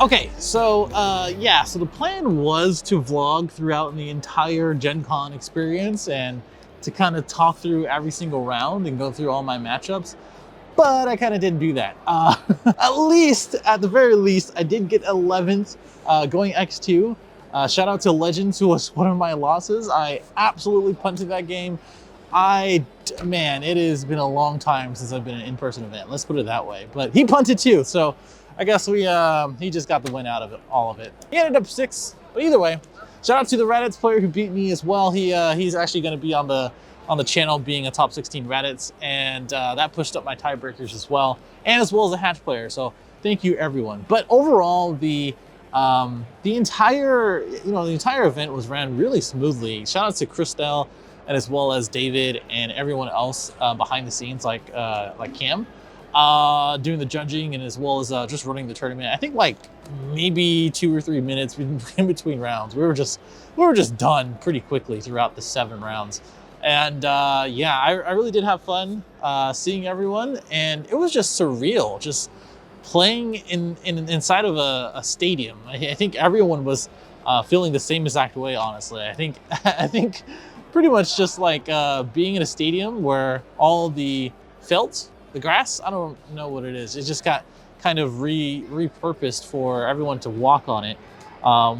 Okay, so yeah, so the plan was to vlog throughout the entire Gen Con experience and to kind of talk through every single round and go through all my matchups, but I kind of didn't do that. At the very least, I did get 11th going X2. Shout out to Legends, who was one of my losses. I absolutely punted that game. Man, it has been a long time since I've been in an in-person event. Let's put it that way. But he punted too, so I guess he just got the win out of it, all of it. He ended up 6th, but either way, shout out to the Raditz player who beat me as well. He's actually going to be on the channel being a top 16 Raditz, and that pushed up my tiebreakers as well as a hatch player. So thank you everyone. But overall, the entire event was ran really smoothly. Shout out to Christelle and as well as David and everyone else behind the scenes, like Cam, doing the judging and as well as just running the tournament. I think like maybe 2 or 3 minutes in between rounds. We were just done pretty quickly throughout the 7 rounds. And yeah, I really did have fun seeing everyone, and it was just surreal, just playing inside of a stadium. I think everyone was feeling the same exact way, honestly. I think pretty much just like being in a stadium where all the felt, the grass, I don't know what it is. It just got kind of repurposed for everyone to walk on it,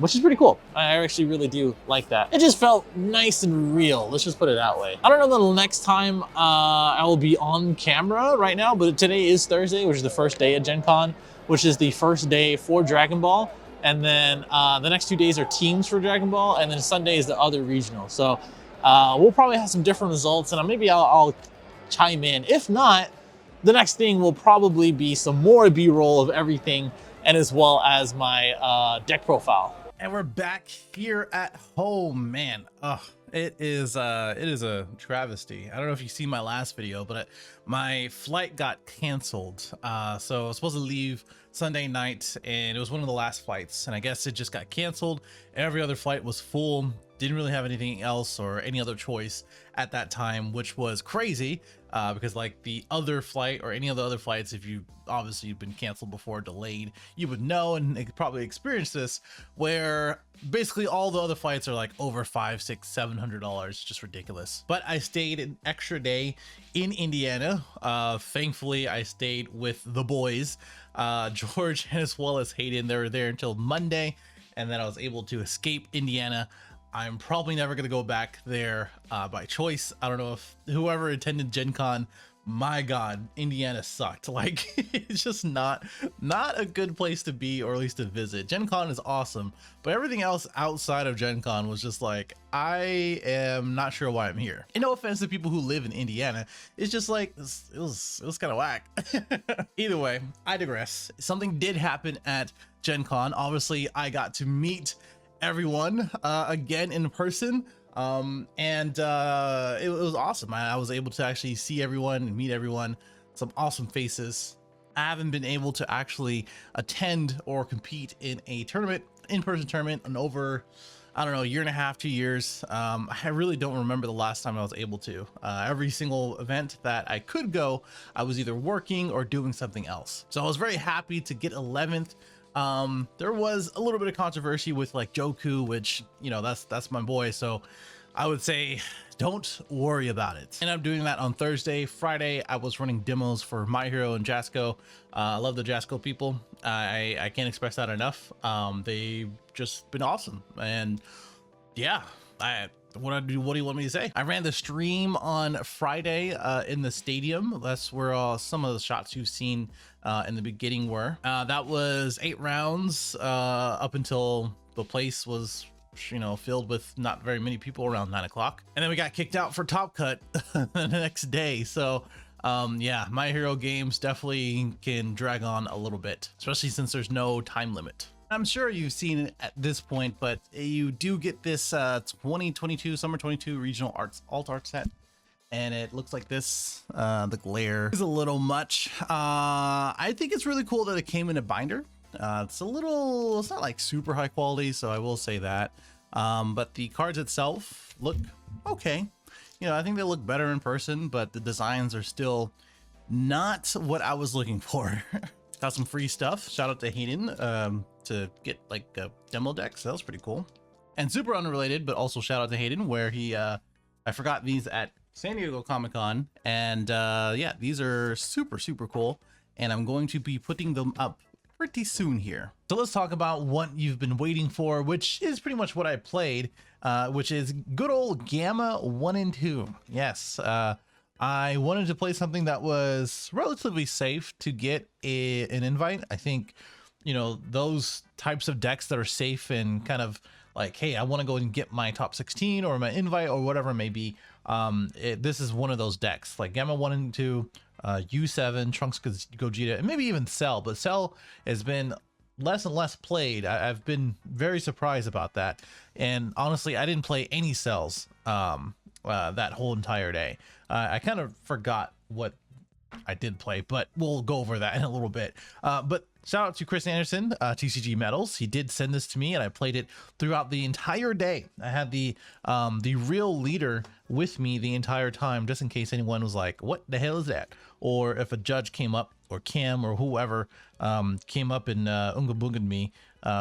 which is pretty cool. I actually really do like that. It just felt nice and real. Let's just put it that way. I don't know the next time I will be on camera right now, but today is Thursday, which is the first day at Gen Con, which is the first day for Dragon Ball. And then the next 2 days are teams for Dragon Ball, and then Sunday is the other regional. So we'll probably have some different results, and maybe I'll chime in. If not, the next thing will probably be some more B-roll of everything, and as well as my deck profile. And we're back here at home, man. It is a travesty. I don't know if you see my last video, but my flight got canceled. So I was supposed to leave Sunday night, and it was one of the last flights, and I guess it just got canceled. Every other flight was full. Didn't really have anything else or any other choice at that time, which was crazy because like the other flight or any of the other flights, if you obviously you've been canceled before, delayed, you would know and probably experienced this, where basically all the other flights are like over $500, $600, $700, just ridiculous. But I stayed an extra day in Indiana. Thankfully, I stayed with the boys, George and as well as Hayden. They were there until Monday, and then I was able to escape Indiana. I'm probably never going to go back there by choice. I don't know if whoever attended Gen Con, my God, Indiana sucked. Like, it's just not a good place to be, or at least to visit. Gen Con is awesome, but everything else outside of Gen Con was just like, I am not sure why I'm here. And no offense to people who live in Indiana, it's just like, it was kind of whack. Either way, I digress. Something did happen at Gen Con. Obviously, I got to meet everyone again in person, and it was awesome. I was able to actually see everyone and meet everyone. Some awesome faces. I haven't been able to actually attend or compete in a tournament, in-person tournament, in over, I don't know, 1.5 years, 2 years. I really don't remember the last time I was able to. Every single event that I could go, I was either working or doing something else. So I was very happy to get 11th. There was a little bit of controversy with like Joku, which, you know, that's my boy. So I would say don't worry about it. And I'm doing that on Thursday. Friday, I was running demos for My Hero and Jasco. I love the Jasco people. I can't express that enough. They've just been awesome. And yeah, what do you want me to say? I ran the stream on Friday in the stadium. That's where some of the shots you've seen in the beginning were. That was 8 rounds up until the place was, you know, filled with not very many people around 9 o'clock. And then we got kicked out for Top Cut the next day. So yeah, My Hero games definitely can drag on a little bit, especially since there's no time limit. I'm sure you've seen it at this point, but you do get this 2022 Summer 22 Regional Alt Art set, and it looks like this. The glare is a little much. I think it's really cool that it came in a binder. It's not like super high quality, so I will say that. But the cards itself look okay. You know, I think they look better in person, but the designs are still not what I was looking for. got some free stuff. Shout out to Hayden to get like a demo deck. So that was pretty cool. And super unrelated, but also shout out to Hayden where he, I forgot these at San Diego Comic-Con. And yeah, these are super, super cool. And I'm going to be putting them up pretty soon here. So let's talk about what you've been waiting for, which is pretty much what I played, which is good old Gamma 1 and 2. Yes, I wanted to play something that was relatively safe to get an invite. I think, you know, those types of decks that are safe and kind of like, hey, I want to go and get my top 16 or my invite or whatever it may be. This is one of those decks like Gamma 1 and 2, U7, Trunks Gogeta, and maybe even Cell, but Cell has been less and less played. I've been very surprised about that. And honestly, I didn't play any Cells that whole entire day. I kind of forgot what I did play, but we'll go over that in a little bit. But shout out to Chris Anderson, TCG Metals. He did send this to me and I played it throughout the entire day. I had the real leader with me the entire time, just in case anyone was like, what the hell is that? Or if a judge came up, or Cam or whoever came up and Unga Boonga'd me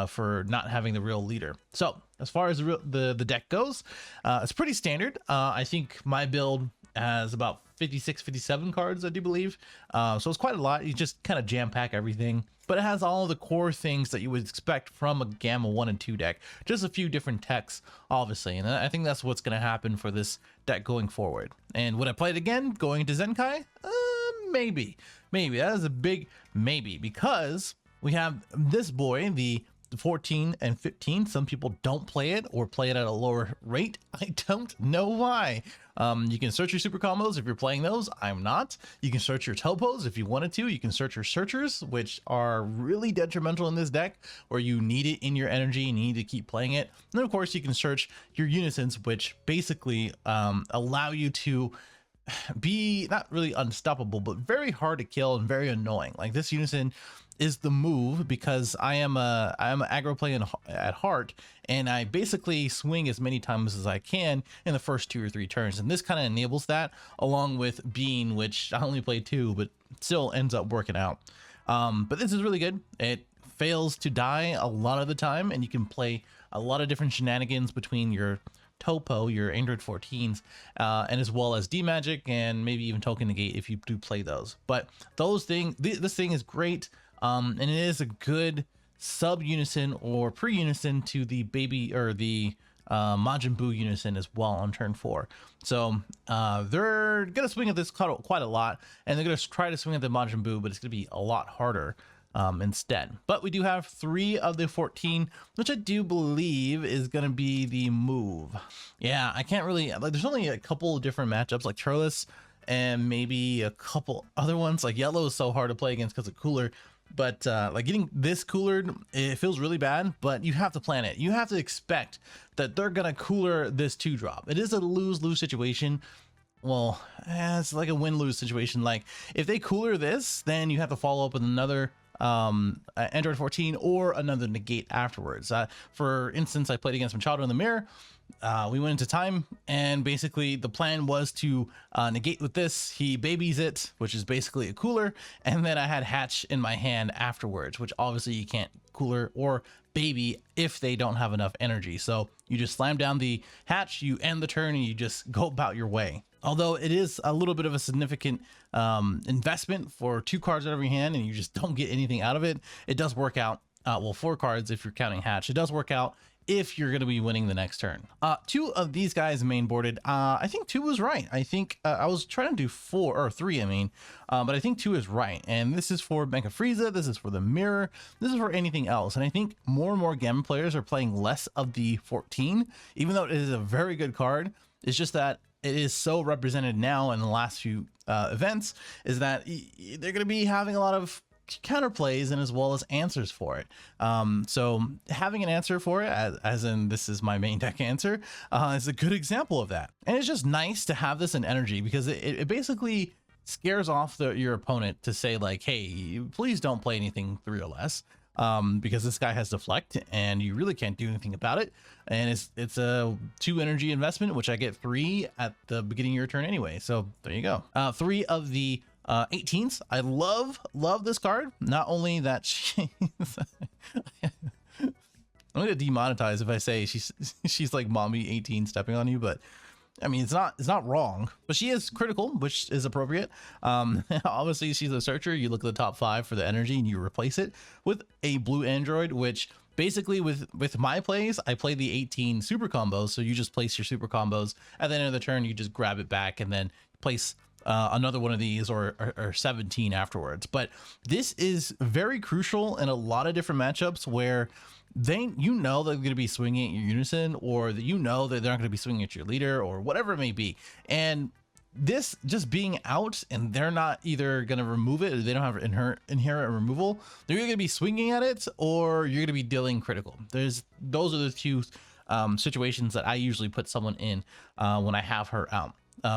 for not having the real leader. So as far as the deck goes, it's pretty standard. I think my build has about 56, 57 cards, I do believe. So it's quite a lot. You just kind of jam pack everything, but it has all of the core things that you would expect from a Gamma 1 and 2 deck. Just a few different techs, obviously. And I think that's what's going to happen for this deck going forward. And would I play it again going into Zenkai? Maybe. That is a big maybe, because we have this boy, the 14 and 15. Some people don't play it or play it at a lower rate. I don't know why. You can search your super combos if you're playing those. I'm not. You can search your topos if you wanted to. You can search your searchers, which are really detrimental in this deck, where you need it in your energy and you need to keep playing it. And then of course you can search your unisons, which basically allow you to be not really unstoppable, but very hard to kill and very annoying. Like this unison is the move, because I am a aggro play at heart, and I basically swing as many times as I can in the first 2 or 3 turns, and this kind of enables that, along with Bean, which I only play 2 but still ends up working out. But this is really good. It fails to die a lot of the time, and you can play a lot of different shenanigans between your topo, your Android 14s, and as well as D-Magic and maybe even Token Negate if you do play those. But those things, this thing is great, and it is a good sub unison or pre unison to the baby or the Majin Buu unison as well on turn 4. So they're gonna swing at this quite a lot, and they're gonna try to swing at the Majin Buu, but it's gonna be a lot harder instead. But we do have 3 of the 14, which I do believe is going to be the move. Yeah, I can't really, like, there's only a couple of different matchups like Turles and maybe a couple other ones. Like Yellow is so hard to play against because it's cooler, but like getting this coolered, it feels really bad, but you have to plan it. You have to expect that they're going to cooler this 2-drop. It is a lose-lose situation. Well, it's like a win-lose situation. Like if they cooler this, then you have to follow up with another Android 14 or another negate afterwards. For instance, I played against Machado in the mirror. We went into time, and basically the plan was to negate with this. He babies it, which is basically a cooler, and then I had Hatch in my hand afterwards, which obviously you can't cooler or baby if they don't have enough energy. So you just slam down the Hatch, you end the turn, and you just go about your way. Although it is a little bit of a significant investment for 2 cards out of your hand and you just don't get anything out of it, it does work out. Well, 4 cards if you're counting Hatch. It does work out if you're going to be winning the next turn. 2 of these guys main boarded. I think 2 was right. I think I was trying to do 4 or 3, I mean, but I think 2 is right. And this is for Mecha Frieza. This is for the mirror. This is for anything else. And I think more and more Gamma players are playing less of the 14, even though it is a very good card. It's just that it is so represented now in the last few events, is that they're going to be having a lot of counterplays and as well as answers for it. So having an answer for it, as in this is my main deck answer, is a good example of that. And it's just nice to have this in energy, because it basically scares off your opponent to say like, hey, please don't play anything 3 or less. Because this guy has deflect and you really can't do anything about it. And it's a 2 energy investment, which I get 3 at the beginning of your turn anyway. So there you go. 3 of the 18s. I love this card. Not only that she I'm gonna demonetize if I say she's like mommy 18 stepping on you, but I mean it's not wrong. But she is critical, which is appropriate. Obviously she's a searcher. You look at the top 5 for the energy and you replace it with a blue android, which basically with my plays, I play the 18 super combos. So you just place your super combos at the end of the turn, you just grab it back and then place another one of these or 17 afterwards. But this is very crucial in a lot of different matchups where they're going to be swinging at your unison, or that that they're not going to be swinging at your leader or whatever it may be. And this just being out, and they're not either going to remove it, or they don't have inherent removal, they're going to be swinging at it, or you're going to be dealing critical. Those are the two situations that I usually put someone in when I have her out.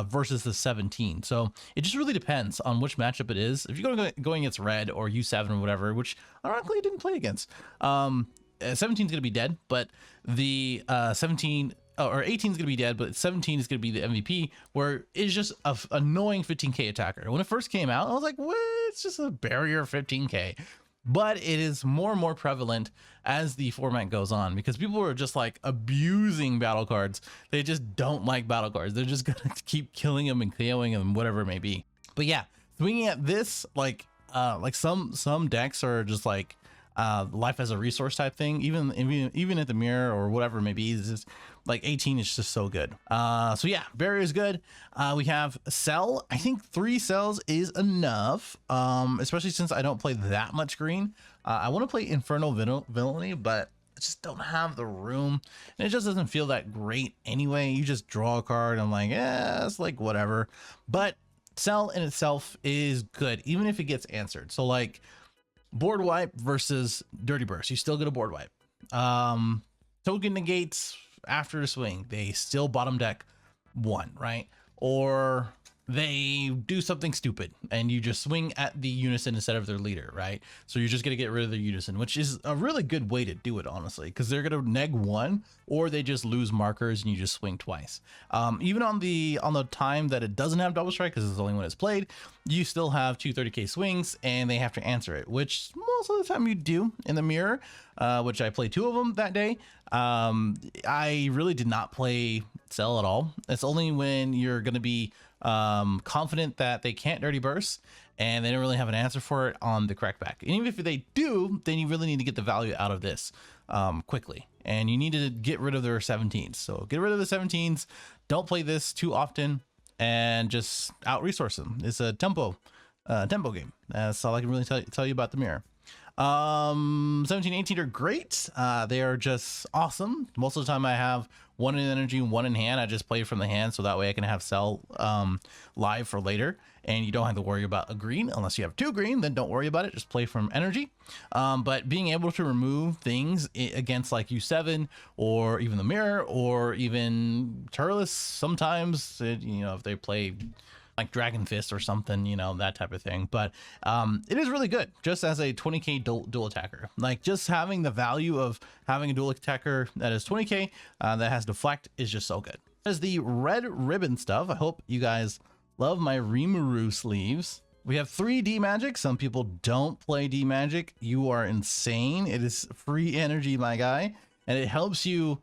Versus the 17. So it just really depends on which matchup it is. If you're going against red or U7 or whatever, which ironically I didn't play against, 17 is going to be dead, but the 18 is going to be dead, but 17 is going to be the MVP, where it's just a annoying 15k attacker. When it first came out, I was like, what? It's just a barrier 15k. But it is more and more prevalent as the format goes on, because people are just like abusing battle cards. They just don't like battle cards. They're just gonna keep killing them and KOing them, whatever it may be. But yeah, swinging at this, like some decks are just like life as a resource type thing. Even at the mirror or whatever it may be, it's just like 18 is just so good. So yeah, barrier is good. We have cell. I think 3 cells is enough, especially since I don't play that much green. I want to play Infernal Villainy, but I just don't have the room, and it just doesn't feel that great anyway. You just draw a card, I'm like, yeah, it's like whatever. But cell in itself is good, even if it gets answered. So like board wipe versus dirty burst, you still get a board wipe. Token negates after the swing, they still bottom deck 1, right? Or they do something stupid and you just swing at the unison instead of their leader, right? So you're just gonna get rid of their unison, which is a really good way to do it, honestly, because they're gonna neg 1, or they just lose markers and you just swing twice. Even on the time that it doesn't have double strike, because it's only when it's played, you still have 2 30k swings and they have to answer it, which most of the time you do in the mirror, which I played 2 of them that day. I really did not play cell at all. It's only when you're going to be confident that they can't dirty burst and they don't really have an answer for it on the crackback. And even if they do, then you really need to get the value out of this quickly, and you need to get rid of their 17s. So get rid of the 17s, don't play this too often, and just out resource them. It's a tempo game. That's all I can really tell you about the mirror. 17, 18 are great. They are just awesome. Most of the time I have 1 in energy and 1 in hand. I just play from the hand, so that way I can have cell live for later, and you don't have to worry about a green. Unless you have 2 green, then don't worry about it, just play from energy. But being able to remove things against like U7 or even the mirror or even Turles, sometimes if they play like Dragon Fist or something, that type of thing. But it is really good just as a 20k dual attacker. Like, just having the value of having a dual attacker that is 20k that has deflect is just so good. As the red ribbon stuff, I hope you guys love my Rimuru sleeves. We have 3 D magic. Some people don't play D magic. You are insane. It is free energy, my guy, and it helps you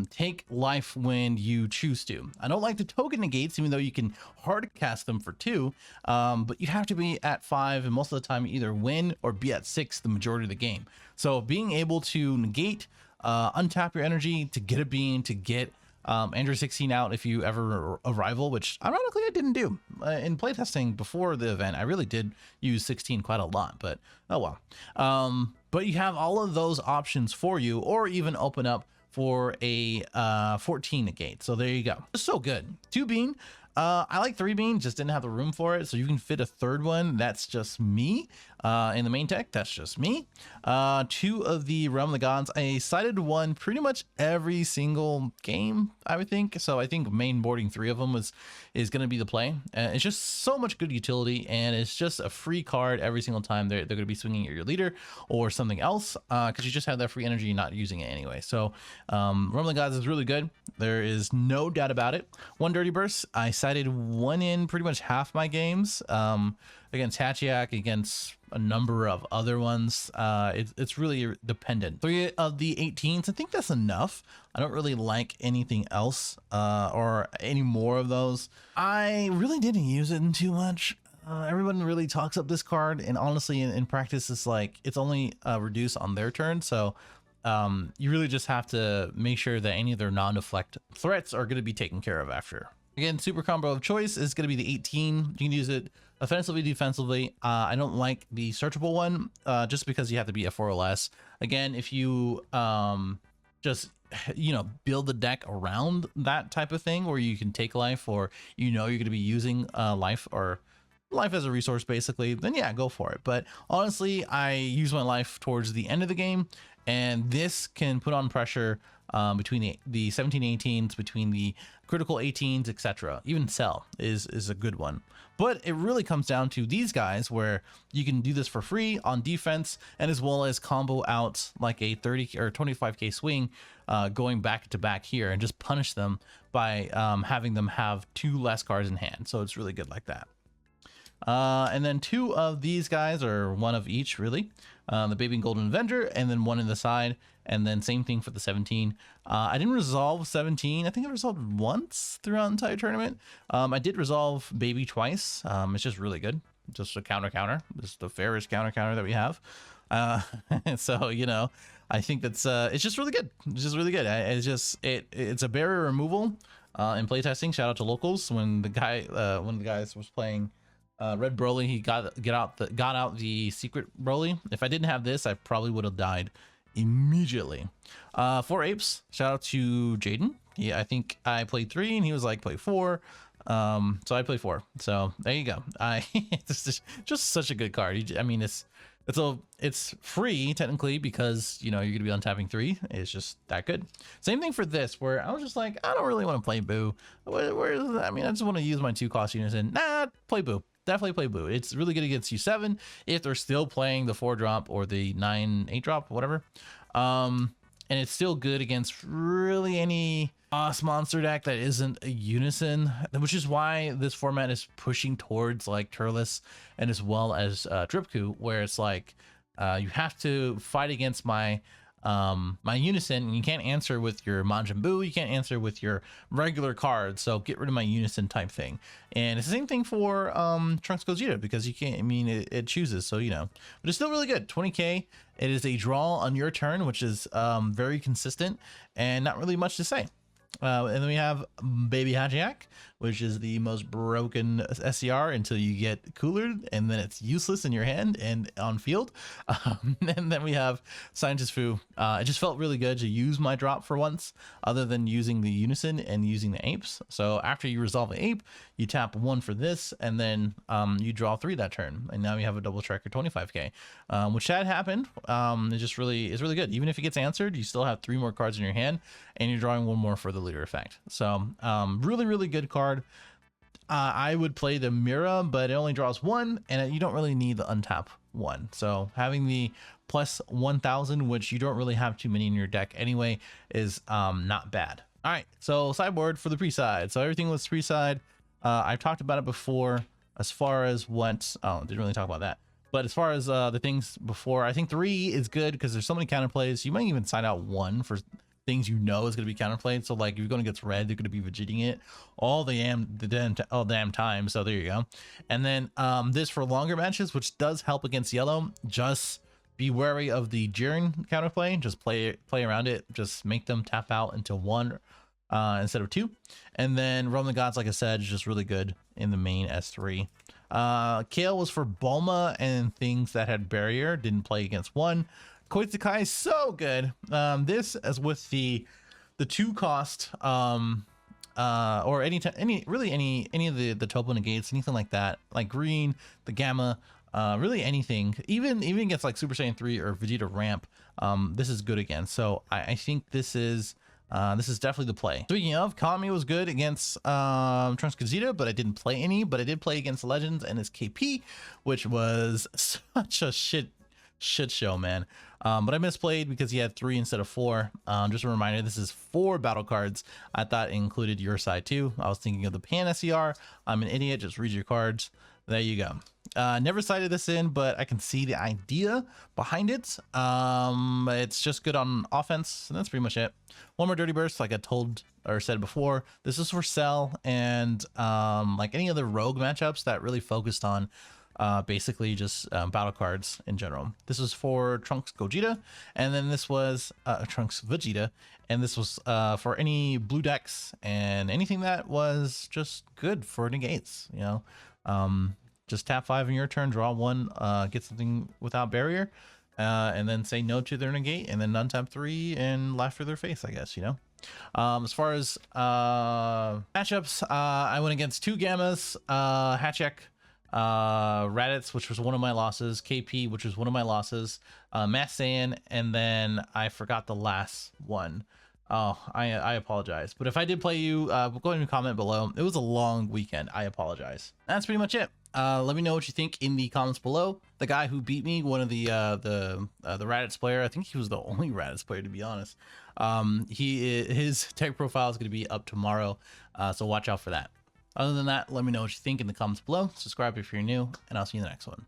take life when you choose to. I don't like the token negates, even though you can hard cast them for 2, but you have to be at 5, and most of the time you either win or be at 6 the majority of the game. So being able to negate, untap your energy to get a beam, to get Android 16 out if you ever arrival, which ironically I didn't do in playtesting before the event. I really did use 16 quite a lot, but oh well. But you have all of those options for you, or even open up for a 14 negate. So there you go. It's so good. 2 bean. I like 3 bean, just didn't have the room for it. So you can fit a 3rd one. That's just me. In the main deck, that's just me. Two of the Realm of the Gods. I sided one pretty much every single game, I would think. So I think main boarding 3 of them is going to be the play. It's just so much good utility, and it's just a free card every single time they're going to be swinging at your leader or something else, because you just have that free energy, not using it anyway. So Realm of the Gods is really good. There is no doubt about it. One Dirty Burst. I sided one in pretty much half my games. Against Hatchiak, against a number of other ones. It's really dependent. 3 of the 18s, I think that's enough. I don't really like anything else or any more of those. I really didn't use it too much. Everyone really talks up this card, and honestly, in practice, it's like it's only reduced on their turn. So you really just have to make sure that any of their non-deflect threats are going to be taken care of after. Again, super combo of choice is going to be the 18. You can use it offensively, defensively. I don't like the searchable one just because you have to be a 4 or less. Again, if you just, build the deck around that type of thing where you can take life, or you're going to be using life as a resource basically, then yeah, go for it. But honestly, I use my life towards the end of the game, and this can put on pressure between the 17 18s, between the critical 18s, etc. Even Cell is a good one. But it really comes down to these guys, where you can do this for free on defense, and as well as combo out like a 30 or 25k swing, going back to back here, and just punish them by having them have 2 less cards in hand. So it's really good like that. And then 2 of these guys, or 1 of each really, the Baby and Golden Avenger, and then 1 in the side, and then same thing for the 17. I didn't resolve 17. I think I resolved once throughout the entire tournament. I did resolve Baby twice. It's just really good. Just a counter. It's the fairest counter that we have. So I think that's it's just really good. It's just really good. It's a barrier removal in playtesting. Shout out to locals. When the guys was playing Red Broly, he got out the secret Broly. If I didn't have this, I probably would have died immediately. 4 apes. Shout out to Jaden. I think I played 3 and he was like, play 4. So I played 4. So there you go. It's just such a good card. I mean, it's free technically, because you're gonna be untapping 3. It's just that good. Same thing for this, where I was just like, I don't really want to play Boo. I just want to use my 2 cost units, and play Boo. Definitely play Boo. It's really good against U7 if they're still playing the 4-drop or the 9-8-drop, whatever. And it's still good against really any boss monster deck that isn't a unison, which is why this format is pushing towards like Turles, and as well as Dripku, where it's like you have to fight against my unison, and you can't answer with your Majin Buu, you can't answer with your regular cards, so get rid of my unison type thing. And it's the same thing for Trunks Gogeta, because you can't, it chooses, so but it's still really good. 20k. It is a draw on your turn, which is very consistent and not really much to say. And then we have Baby Hatchiak, which is the most broken SCR until you get coolered, and then it's useless in your hand and on field. And then we have Scientist Fu. It just felt really good to use my drop for once, other than using the Unison and using the apes. So after you resolve an ape, you tap 1 for this, and then you draw 3 that turn, and now you have a double tracker 25k, which had happened. It's really good. Even if it gets answered, you still have 3 more cards in your hand, and you're drawing 1 more for the leader effect. So really good card. I would play the Mira, but it only draws 1, and you don't really need the untap 1. So having the plus 1000, which you don't really have too many in your deck anyway, is not bad. All right, so sideboard for the pre-side. So everything was pre-side. I've talked about it before as far as what, didn't really talk about that. But as far as the things before, I think 3 is good because there's so many counterplays. You might even side out 1 for things is going to be counterplayed. So like if you're going against red, they're going to be Vegetaing it all the damn time. So there you go. And then this for longer matches, which does help against yellow. Just be wary of the Jiren counterplay. Just play around it. Just make them tap out into 1 instead of 2. And then Realm of the Gods, like I said, is just really good in the main S3. Kale was for Bulma and things that had barrier, didn't play against 1. Koitsukai is so good. This as with the 2 cost or any of the topo negates, anything like that, like green, the gamma, really anything, even against like Super Saiyan 3 or Vegeta Ramp, this is good again. So I think this is definitely the play. Speaking of, Kami was good against Trunks Gogeta, but I didn't play any. But I did play against Legends and his KP, which was such a shit show, man. But I misplayed because he had 3 instead of 4. Just a reminder, this is 4 battle cards. I thought it included your side too. I was thinking of the Pan SER. I'm an idiot. Just read your cards. There you go. Never cited this in, but I can see the idea behind it. It's just good on offense, and that's pretty much it. One more dirty burst, like I told or said before. This is for Cell and like any other rogue matchups that really focused on basically just battle cards in general. This was for Trunks Gogeta, and then this was Trunks Vegeta, and this was for any blue decks and anything that was just good for negates, you know. Just tap 5 on your turn, draw 1, get something without barrier, and then say no to their negate, and then untap 3 and laugh through their face, I guess, you know. As far as matchups, I went against 2 Gammas, Hatchek, Raditz, which was one of my losses, KP, which was one of my losses, Mass Saiyan, and then I forgot the last one. Oh, I apologize. But if I did play you, go ahead and comment below. It was a long weekend. I apologize. That's pretty much it. Let me know what you think in the comments below. The guy who beat me, one of the Raditz player, I think he was the only Raditz player, to be honest. His tech profile is going to be up tomorrow, so watch out for that. Other than that, let me know what you think in the comments below. Subscribe if you're new, and I'll see you in the next one.